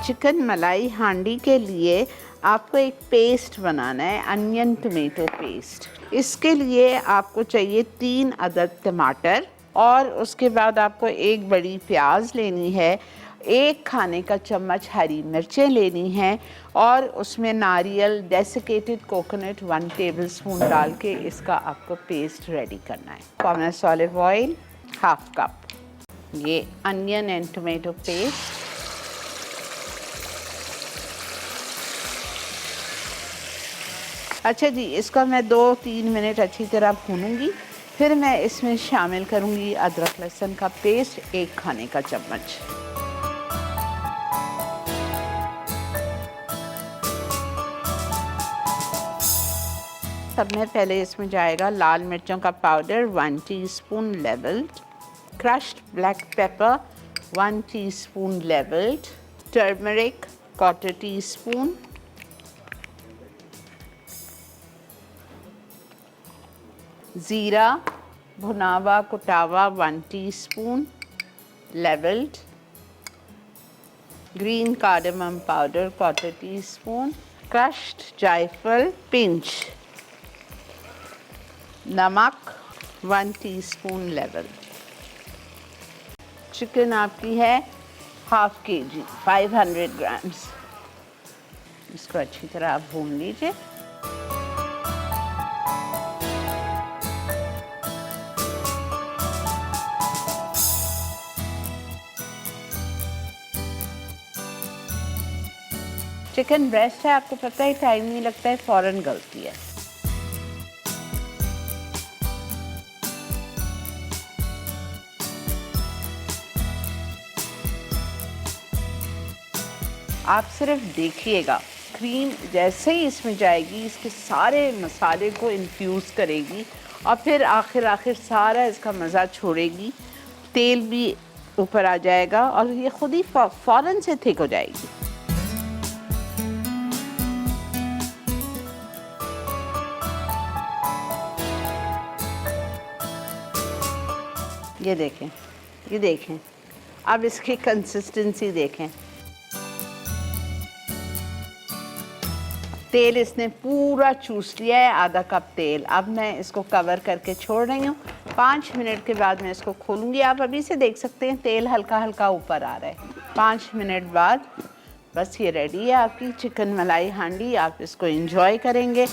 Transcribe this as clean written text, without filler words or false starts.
Chicken मलाई हांडी के लिए आपको एक पेस्ट बनाना है, अनियन टोमेटो पेस्ट। इसके लिए आपको चाहिए 3 अदद टमाटर और उसके बाद आपको एक बड़ी प्याज लेनी है, 1 खाने का चम्मच हरी मिर्चें लेनी हैं और उसमें नारियल डेसिकेटेड कोकोनट 1 टेबलस्पून डाल के इसका आपको पेस्ट रेडी करना है। पॉमेस ऑलिव ऑयल ½ कप, ये अनियन एंड टोमेटो पेस्ट, अच्छा जी, इसका मैं 2-3 मिनट अच्छी तरह भूनूंगी। फिर मैं इसमें शामिल करूंगी अदरक लहसुन का पेस्ट 1 खाने का चम्मच। सब में पहले इसमें जाएगा लाल मिर्चों का powder 1 teaspoon levelled, crushed black pepper 1 teaspoon levelled, turmeric 1/4 teaspoon, ज़ीरा भुनावा कुटावा 1 teaspoon levelled, green cardamom powder 1/4 teaspoon, crushed जायफल पिंच, नमक 1 टीस्पून लेवल। चिकन आपकी है ½ kg 500 ग्राम्स। इसको अच्छी तरह आप भून लीजिए। चिकन ब्रेस्ट है, आपको पता है टाइम नहीं लगता है, फ़ौरन गलती है। आप सिर्फ देखिएगा, क्रीम जैसे ही इसमें जाएगी इसके सारे मसाले को इन्फ्यूज़ करेगी और फिर आखिर सारा इसका मज़ा छोड़ेगी, तेल भी ऊपर आ जाएगा और ये खुद ही फ़ौरन से थिक हो जाएगी। ये देखें, अब इसकी कंसिस्टेंसी देखें। तेल इसने पूरा चूस लिया है, ½ कप तेल। अब मैं इसको कवर करके छोड़ रही हूँ। 5 मिनट के बाद मैं इसको खोलूँगी। आप अभी से देख सकते हैं तेल हल्का हल्का ऊपर आ रहा है। 5 मिनट बाद बस ये रेडी है आपकी चिकन मलाई हांडी। आप इसको एंजॉय करेंगे।